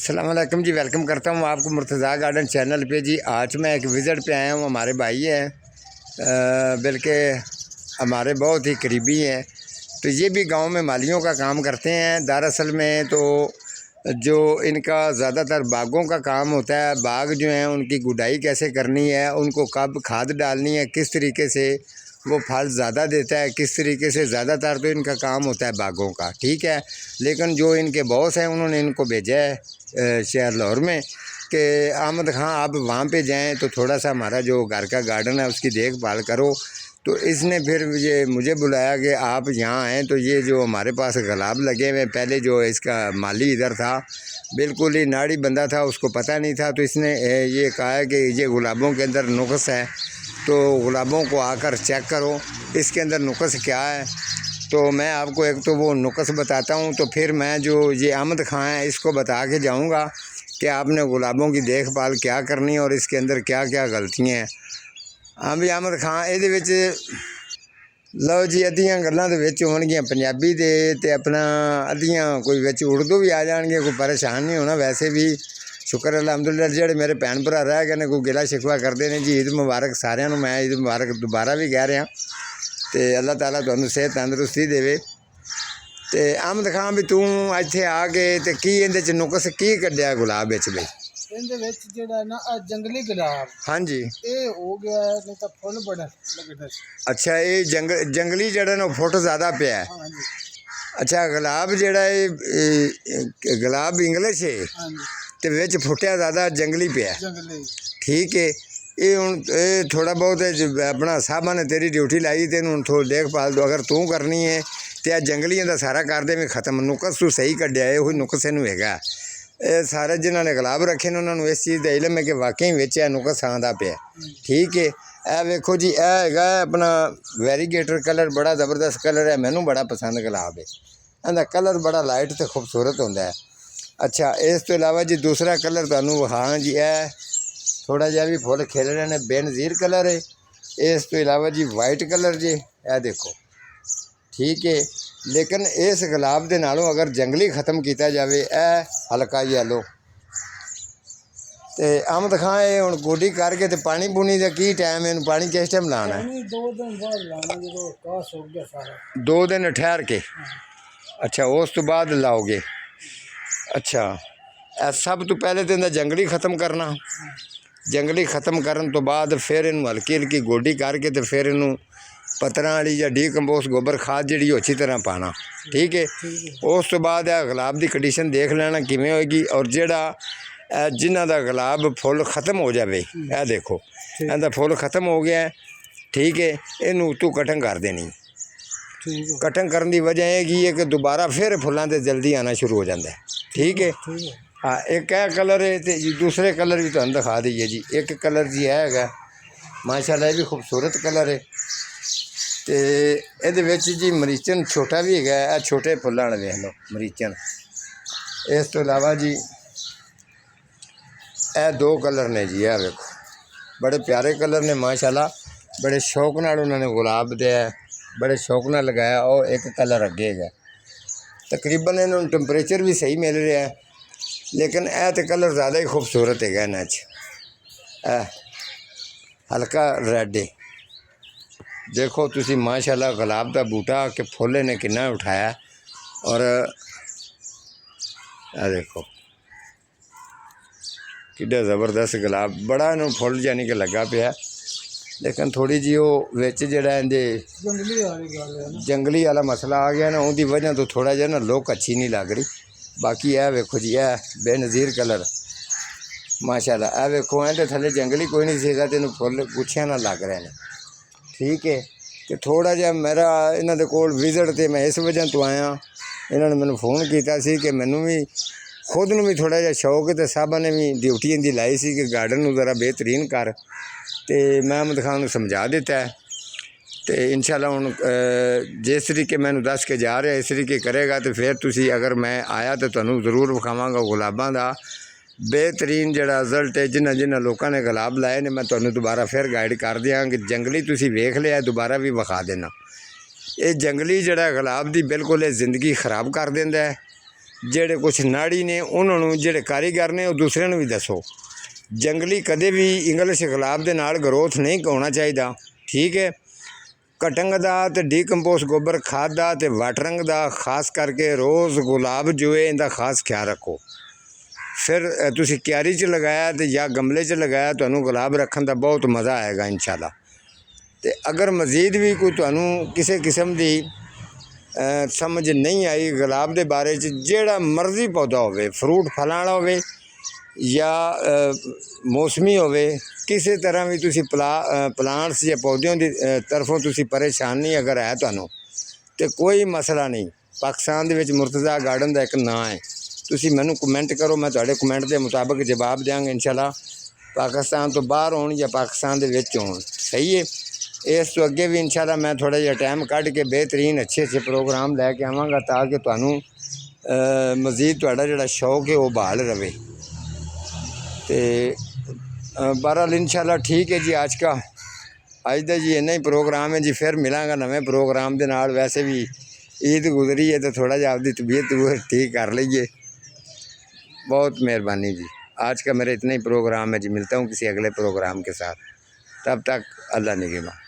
अस्सलाम वालेकुम जी। वेलकम करता हूँ आपको मुर्तज़ा गार्डन चैनल पे जी। आज मैं एक विज़िट पे आया हूँ। हमारे भाई हैं, बल्कि हमारे बहुत ही करीबी हैं। तो ये भी गांव में मालियों का काम करते हैं। दरअसल में तो जो इनका ज़्यादातर बागों का काम होता है, बाग जो हैं उनकी गुडाई कैसे करनी है, उनको कब खाद डालनी है, किस तरीके से वो फल ज़्यादा देता है, किस तरीके से, ज़्यादातर तो इनका काम होता है बागों का, ठीक है। लेकिन जो इनके बॉस हैं उन्होंने इनको भेजा है शहर लाहौर में कि अहमद खां आप वहाँ पे जाएं तो थोड़ा सा हमारा जो घर का गार्डन है उसकी देखभाल करो। तो इसने फिर ये मुझे बुलाया कि आप यहाँ आएँ। तो ये जो हमारे पास गुलाब लगे हुए, पहले जो इसका माली इधर था बिल्कुल ही नाड़ी बंदा था, उसको पता नहीं था। तो इसने ये कहा है कि ये गुलाबों के अंदर नुक्स है, तो गुलाबों को आकर चेक करो इसके अंदर नुक्स क्या है। तो मैं आपको एक तो वो नुक्स बताता हूँ, तो फिर मैं जो ये अहमद खां है इसको बता के जाऊँगा कि आपने गुलाबों की देखभाल क्या करनी है और इसके अंदर क्या क्या गलतियाँ हैं। हाँ भी अहमद खां ਇਹਦੇ ਵਿੱਚ ਲਓ ਜੀ ਅੱਧੀਆਂ ਗੱਲਾਂ ਦੇ ਵਿੱਚ ਹੋਣਗੀਆਂ ਪੰਜਾਬੀ ਦੇ ਤੇ ਆਪਣਾ ਅੱਧੀਆਂ ਕੋਈ ਵਿੱਚ ਉਰਦੂ ਵੀ ਆ ਜਾਣਗੇ। ਕੋਈ ਪਰੇਸ਼ਾਨ ਨਹੀਂ ਹੋਣਾ। ਵੈਸੇ ਵੀ ਸ਼ੁਕਰ ਅਲਹਮਦੁਲਿਲਾ ਜਿਹੜੇ ਮੇਰੇ ਭੈਣ ਭਰਾ ਰਹਿ ਗਏ ਨੇ ਕੋਈ ਗਿਲਾ ਸ਼ਿਕਵਾ ਕਰਦੇ ਨੇ ਜੀ। ਈਦ ਮੁਬਾਰਕ ਸਾਰਿਆਂ ਨੂੰ। ਮੈਂ ਈਦ ਮੁਬਾਰਕ ਦੁਬਾਰਾ ਵੀ ਕਹਿ ਰਿਹਾ ਤੇ ਅੱਲਾਹ ਤਾਲਾ ਤੁਹਾਨੂੰ ਸਿਹਤ ਤੰਦਰੁਸਤੀ ਦੇਵੇ। ਤੇ ਅਹਿਮਦ ਖਾਂ ਵੀ ਤੂੰ ਇੱਥੇ ਆ ਕੇ ਤੇ ਕੀ ਇਹਦੇ 'ਚ ਨੁਕਸ ਕੀ ਕੱਢਿਆ ਗੁਲਾਬ ਵਿੱਚ ਬਈ? ਇਹਦੇ ਵਿੱਚ ਜਿਹੜਾ ਨਾ ਜੰਗਲੀ ਗੁਲਾਬ ਹਾਂਜੀ ਇਹ ਹੋ ਗਿਆ ਨਹੀਂ ਤਾਂ ਫੁੱਲ ਬੜਾ ਲੱਗਦਾ ਸੀ। ਅੱਛਾ ਇਹ ਜੰਗਲੀ ਜਿਹੜਾ ਨਾ ਫੁੱਟ ਜ਼ਿਆਦਾ ਪਿਆ। ਹਾਂਜੀ ਅੱਛਾ ਗੁਲਾਬ ਜਿਹੜਾ ਇਹ ਗੁਲਾਬ ਇੰਗਲਿਸ਼ ਹੈ ਹਾਂਜੀ ਤੇ ਵਿੱਚ ਫੁੱਟਿਆ ਜ਼ਿਆਦਾ ਜੰਗਲੀ ਪਿਆ। ਜੰਗਲੀ ਠੀਕ ਹੈ। ਇਹ ਹੁਣ ਇਹ ਥੋੜਾ ਬਹੁਤ ਆਪਣਾ ਸਾਹਿਬਾਂ ਨੇ ਤੇਰੀ ਡਿਊਟੀ ਲਾਈ ਤੇ ਇਹਨੂੰ ਥੋੜੀ ਦੇਖਭਾਲ ਦੋ। ਅਗਰ ਤੂੰ ਕਰਨੀ ਹੈ ਤੇ ਆ ਜੰਗਲੀਆਂ ਦਾ ਸਾਰਾ ਕਰਦੇ ਵੀ ਖਤਮ। ਨੁਕਸ ਤੂੰ ਸਹੀ ਕੱਢਿਆ, ਇਹੋ ਨੁਕਸ ਇਹਨੂੰ ਹੈਗਾ। ਇਹ ਸਾਰੇ ਜਿਨ੍ਹਾਂ ਨੇ ਗੁਲਾਬ ਰੱਖੇ ਨੇ ਉਹਨਾਂ ਨੂੰ ਇਸ ਚੀਜ਼ ਦਾ ਇਲਮ ਹੈ ਕਿ ਵਾਕਈ ਵਿੱਚ ਇਹ ਨੁਕਸ ਆਉਂਦਾ ਪਿਆ। ਠੀਕ ਹੈ। ਇਹ ਵੇਖੋ ਜੀ, ਇਹ ਹੈਗਾ ਆਪਣਾ ਵੈਰੀਗੇਟਰ ਕਲਰ, ਬੜਾ ਜ਼ਬਰਦਸਤ ਕਲਰ ਹੈ। ਮੈਨੂੰ ਬੜਾ ਪਸੰਦ ਗੁਲਾਬ ਹੈ। ਇਹਦਾ ਕਲਰ ਬੜਾ ਲਾਈਟ ਤੇ ਖੂਬਸੂਰਤ ਹੁੰਦਾ ਹੈ। ਅੱਛਾ ਇਸ ਤੋਂ ਇਲਾਵਾ ਜੀ ਦੂਸਰਾ ਕਲਰ ਤੁਹਾਨੂੰ ਵਿਖਾਵਾਂ ਜੀ। ਇਹ ਥੋੜਾ ਜਿਹਾ ਵੀ ਫੁੱਲ ਖਿਲ ਰਹੇ ਨੇ, ਬੇਨਜ਼ੀਰ ਕਲਰ ਹੈ। ਇਸ ਤੋਂ ਇਲਾਵਾ ਜੀ ਵਾਈਟ ਕਲਰ ਜੀ, ਇਹ ਦੇਖੋ। ਠੀਕ ਹੈ। ਲੇਕਿਨ ਇਸ ਗੁਲਾਬ ਦੇ ਨਾਲੋਂ ਅਗਰ ਜੰਗਲੀ ਖਤਮ ਕੀਤਾ ਜਾਵੇ, ਇਹ ਹਲਕਾ ਯੈਲੋ। ਤੇ ਅਹਿਮਦ ਖਾਂ ਇਹ ਹੁਣ ਗੋਡੀ ਕਰਕੇ ਤੇ ਪਾਣੀ ਪੂਣੀ ਦਾ ਕੀ ਟਾਈਮ, ਇਹਨੂੰ ਪਾਣੀ ਕਿਸ ਟਾਈਮ ਲਾਉਣਾ ਹੈ? ਪਾਣੀ 2 ਦਿਨ ਬਾਅਦ ਲਾਣਾ ਜਦੋਂ ਕਾਸ ਹੋ ਗਿਆ ਸਾਰਾ। 2 ਦਿਨ ਠਹਿਰ ਕੇ? ਅੱਛਾ ਉਸ ਤੋਂ ਬਾਅਦ ਲਾਓਗੇ। ਅੱਛਾ ਇਹ ਸਭ ਤੋਂ ਪਹਿਲੇ ਤਾਂ ਇਹਦਾ ਜੰਗਲੀ ਖਤਮ ਕਰਨਾ। ਜੰਗਲੀ ਖਤਮ ਕਰਨ ਤੋਂ ਬਾਅਦ ਫਿਰ ਇਹਨੂੰ ਹਲਕੀ ਹਲਕੀ ਗੋਡੀ ਕਰਕੇ ਤੇ ਫਿਰ ਇਹਨੂੰ ਪੱਤਰਾਂ ਵਾਲੀ ਜਾਂ ਡੀਕੰਪੋਸਟ ਗੋਬਰ ਖਾਦ ਜਿਹੜੀ ਉਹ ਅੱਛੀ ਤਰ੍ਹਾਂ ਪਾਣਾ। ਠੀਕ ਹੈ। ਉਸ ਤੋਂ ਬਾਅਦ ਇਹ ਗੁਲਾਬ ਦੀ ਕੰਡੀਸ਼ਨ ਦੇਖ ਲੈਣਾ ਕਿਵੇਂ ਹੋਏਗੀ। ਔਰ ਜਿਹੜਾ ਜਿਨ੍ਹਾਂ ਦਾ ਗੁਲਾਬ ਫੁੱਲ ਖਤਮ ਹੋ ਜਾਵੇ, ਇਹ ਦੇਖੋ ਇਹਦਾ ਫੁੱਲ ਖਤਮ ਹੋ ਗਿਆ। ਠੀਕ ਹੈ। ਇਹਨੂੰ ਉੱਤੋਂ ਕਟਿੰਗ ਕਰ ਦੇਣੀ। ਕਟਿੰਗ ਕਰਨ ਦੀ ਵਜ੍ਹਾ ਇਹ ਕੀ ਹੈ ਕਿ ਦੁਬਾਰਾ ਫਿਰ ਫੁੱਲਾਂ 'ਤੇ ਜਲਦੀ ਆਉਣਾ ਸ਼ੁਰੂ ਹੋ ਜਾਂਦਾ। ਠੀਕ ਹੈ। ਹਾਂ ਇੱਕ ਇਹ ਕਲਰ ਹੈ ਤੇ ਦੂਸਰੇ ਕਲਰ ਵੀ ਤੁਹਾਨੂੰ ਦਿਖਾ ਦਈਏ ਜੀ। ਇੱਕ ਕਲਰ ਜੀ ਇਹ ਹੈਗਾ ਮਾਸ਼ਾਅੱਲਾ, ਇਹ ਵੀ ਖੂਬਸੂਰਤ ਕਲਰ ਹੈ। ਤੇ ਇਹਦੇ ਵਿੱਚ ਜੀ ਮਰੀਚਨ ਛੋਟਾ ਵੀ ਹੈਗਾ। ਇਹ ਛੋਟੇ ਫੁੱਲਾਂ ਵਾਲੇ ਵੇਖ ਲਓ ਮਰੀਚਨ। ਇਸ ਤੋਂ ਇਲਾਵਾ ਜੀ ਇਹ 2 ਕਲਰ ਨੇ ਜੀ। ਇਹ ਵੇਖੋ ਬੜੇ ਪਿਆਰੇ ਕਲਰ ਨੇ ਮਾਸ਼ਾਅੱਲਾ। ਬੜੇ ਸ਼ੌਕ ਨਾਲ ਉਹਨਾਂ ਨੇ ਗੁਲਾਬ ਦੇ ਬੜੇ ਸ਼ੌਕ ਨਾਲ ਲਗਾਇਆ। ਉਹ ਇੱਕ ਕਲਰ ਅੱਗੇ ਹੈਗਾ। ਤਕਰੀਬਨ ਇਹਨਾਂ ਨੂੰ ਟੈਂਪਰੇਚਰ ਵੀ ਸਹੀ ਮਿਲ ਰਿਹਾ, ਲੇਕਿਨ ਇਹ ਤਾਂ ਕਲਰ ਜ਼ਿਆਦਾ ਹੀ ਖੂਬਸੂਰਤ ਹੈਗਾ ਇਹਨਾਂ 'ਚ। ਇਹ ਹਲਕਾ ਰੈੱਡ ਹੈ। ਦੇਖੋ ਤੁਸੀਂ ਮਾਸ਼ਾਅੱਲਾ ਗੁਲਾਬ ਦਾ ਬੂਟਾ ਕਿ ਫੁੱਲ ਨੇ ਕਿੰਨਾ ਉਠਾਇਆ। ਔਰ ਇਹ ਦੇਖੋ ਕਿੱਡਾ ਜ਼ਬਰਦਸਤ ਗੁਲਾਬ, ਬੜਾ ਇਹਨੂੰ ਫੁੱਲ ਯਾਨੀ ਕਿ ਲੱਗਾ ਪਿਆ। ਲੇਕਿਨ ਥੋੜ੍ਹੀ ਜਿਹੀ ਉਹ ਵਿੱਚ ਜਿਹੜਾ ਇਹਦੇ ਜੰਗਲੀ ਵਾਲੀ ਗੱਲ ਹੈ ਨਾ, ਜੰਗਲੀ ਵਾਲਾ ਮਸਲਾ ਆ ਗਿਆ ਨਾ, ਉਹਦੀ ਵਜ੍ਹਾ ਤੋਂ ਥੋੜ੍ਹਾ ਜਿਹਾ ਨਾ ਲੁੱਕ ਅੱਛੀ ਨਹੀਂ ਲੱਗ ਰਹੀ। ਬਾਕੀ ਇਹ ਵੇਖੋ ਜੀ, ਇਹ ਬੇਨਜ਼ੀਰ ਕਲਰ ਮਾਸ਼ਾਅੱਲਾ। ਇਹ ਵੇਖੋ ਇਹਦੇ ਥੱਲੇ ਜੰਗਲੀ ਕੋਈ ਨਹੀਂ ਸੀਗਾ ਤੇ ਇਹਨੂੰ ਫੁੱਲ ਗੁੱਛਿਆਂ ਨਾਲ ਲੱਗ ਰਹੇ ਨੇ। ਠੀਕ ਹੈ। ਤੇ ਥੋੜ੍ਹਾ ਜਿਹਾ ਮੇਰਾ ਇਹਨਾਂ ਦੇ ਕੋਲ ਵਿਜ਼ਿਟ 'ਤੇ ਮੈਂ ਇਸ ਵਜ੍ਹਾ ਤੋਂ ਆਇਆ। ਇਹਨਾਂ ਨੇ ਮੈਨੂੰ ਫੋਨ ਕੀਤਾ ਸੀ ਕਿ ਮੈਨੂੰ ਵੀ ਖੁਦ ਨੂੰ ਵੀ ਥੋੜ੍ਹਾ ਜਿਹਾ ਸ਼ੌਕ ਅਤੇ ਸਾਹਿਬਾਂ ਨੇ ਵੀ ਡਿਊਟੀ ਇਹਦੀ ਲਾਈ ਸੀ ਕਿ ਗਾਰਡਨ ਨੂੰ ਜ਼ਰਾ ਬਿਹਤਰੀਨ ਕਰ। ਅਤੇ ਮੈਂ ਅਹਿਮਦ ਖਾਨ ਨੂੰ ਸਮਝਾ ਦਿੱਤਾ ਅਤੇ ਇਨਸ਼ਾਅੱਲਾ ਹੁਣ ਜਿਸ ਤਰੀਕੇ ਮੈਨੂੰ ਦੱਸ ਕੇ ਜਾ ਰਿਹਾ ਇਸ ਤਰੀਕੇ ਕਰੇਗਾ। ਅਤੇ ਫਿਰ ਤੁਸੀਂ ਅਗਰ ਮੈਂ ਆਇਆ ਤਾਂ ਤੁਹਾਨੂੰ ਜ਼ਰੂਰ ਵਿਖਾਵਾਂਗਾ ਗੁਲਾਬਾਂ ਦਾ बेहतरीन जड़ा रिजल्ट है। जिन्होंने लोगों ने गुलाब लाए ने मैं तुम्हें दोबारा फिर गाइड कर दिया कि जंगली तुसी वेख लिया, दोबारा भी विखा देना। ये जंगली जड़ा गुलाब की बिल्कुल ज़िंदगी खराब कर देंदा है। ਜਿਹੜੇ ਕੁਛ ਨਾੜੀ ਨੇ ਉਹਨਾਂ ਨੂੰ, ਜਿਹੜੇ ਕਾਰੀਗਰ ਨੇ ਉਹ ਦੂਸਰਿਆਂ ਨੂੰ ਵੀ ਦੱਸੋ। ਜੰਗਲੀ ਕਦੇ ਵੀ ਇੰਗਲਿਸ਼ ਗੁਲਾਬ ਦੇ ਨਾਲ ਗਰੋਥ ਨਹੀਂ ਹੋਣਾ ਚਾਹੀਦਾ, ਠੀਕ ਹੈ। ਕਟਿੰਗ ਦਾ ਤੇ ਡੀਕੰਪੋਸ ਗੋਬਰ ਖਾਦ ਦਾ ਤੇ ਵਾਟਰਿੰਗ ਦਾ ਖਾਸ ਕਰਕੇ ਰੋਜ਼ ਗੁਲਾਬ ਜੋ ਹੈ ਇਹਦਾ ਖਾਸ ਖਿਆਲ ਰੱਖੋ। ਫਿਰ ਤੁਸੀਂ ਕਿਆਰੀ 'ਚ ਲਗਾਇਆ ਤੇ ਜਾਂ ਗਮਲੇ 'ਚ ਲਗਾਇਆ, ਤੁਹਾਨੂੰ ਗੁਲਾਬ ਰੱਖਣ ਦਾ ਬਹੁਤ ਮਜ਼ਾ ਆਏਗਾ ਇਨਸ਼ਾਅੱਲਾ। ਤੇ ਅਗਰ ਮਜ਼ੀਦ ਵੀ ਕੋਈ ਤੁਹਾਨੂੰ ਕਿਸੇ ਕਿਸਮ ਦੀ ਸਮਝ ਨਹੀਂ ਆਈ ਗੁਲਾਬ ਦੇ ਬਾਰੇ 'ਚ, ਜਿਹੜਾ ਮਰਜ਼ੀ ਪੌਦਾ ਹੋਵੇ, ਫਰੂਟ ਫਲਾਂ ਵਾਲਾ ਹੋਵੇ ਜਾਂ ਮੌਸਮੀ ਹੋਵੇ, ਕਿਸੇ ਤਰ੍ਹਾਂ ਵੀ ਤੁਸੀਂ ਪਲਾਂਟਸ ਜਾਂ ਪੌਦਿਆਂ ਦੀ ਤਰਫੋਂ ਤੁਸੀਂ ਪਰੇਸ਼ਾਨੀ ਅਗਰ ਹੈ ਤੁਹਾਨੂੰ, ਤੇ ਕੋਈ ਮਸਲਾ ਨਹੀਂ। ਪਾਕਿਸਤਾਨ ਦੇ ਵਿੱਚ ਮੁਰਤਜ਼ਾ ਗਾਰਡਨ ਦਾ ਇੱਕ ਨਾਂ ਹੈ, ਤੁਸੀਂ ਮੈਨੂੰ ਕਮੈਂਟ ਕਰੋ, ਮੈਂ ਤੁਹਾਡੇ ਕਮੈਂਟ ਦੇ ਮੁਤਾਬਕ ਜਵਾਬ ਦਿਆਂਗਾ ਇਨਸ਼ਾਅੱਲਾ। ਪਾਕਿਸਤਾਨ ਤੋਂ ਬਾਹਰ ਹੋਣ ਜਾਂ ਪਾਕਿਸਤਾਨ ਦੇ ਵਿੱਚ ਹੋਣ, ਸਹੀ ਹੈ। ਇਸ ਤੋਂ ਅੱਗੇ ਵੀ ਇਨਸ਼ਾਅੱਲਾ ਮੈਂ ਥੋੜ੍ਹਾ ਜਿਹਾ ਟਾਈਮ ਕੱਢ ਕੇ ਬਿਹਤਰੀਨ ਅੱਛੇ ਪ੍ਰੋਗਰਾਮ ਲੈ ਕੇ ਆਵਾਂਗਾ, ਤਾਂ ਕਿ ਤੁਹਾਨੂੰ ਮਜ਼ੀਦ ਤੁਹਾਡਾ ਜਿਹੜਾ ਸ਼ੌਕ ਹੈ ਉਹ ਬਹਾਲ ਰਵੇ। ਤੇ ਬਹਰਹਾਲ ਇਨਸ਼ਾਅੱਲਾ ਠੀਕ ਹੈ ਜੀ। ਅੱਜ ਦਾ ਜੀ ਇੰਨਾ ਹੀ ਪ੍ਰੋਗਰਾਮ ਹੈ ਜੀ। ਫਿਰ ਮਿਲਾਂਗਾ ਨਵੇਂ ਪ੍ਰੋਗਰਾਮ ਦੇ ਨਾਲ। ਵੈਸੇ ਵੀ ईद गुजरी है तो थोड़ा जा अपनी तबीयत ठीक कर लीजिए। बहुत मेहरबानी जी। आज का मेरा इतना ही प्रोग्राम है जी। मिलता हूँ किसी अगले प्रोग्राम के साथ, तब तक अल्लाह निगहबान।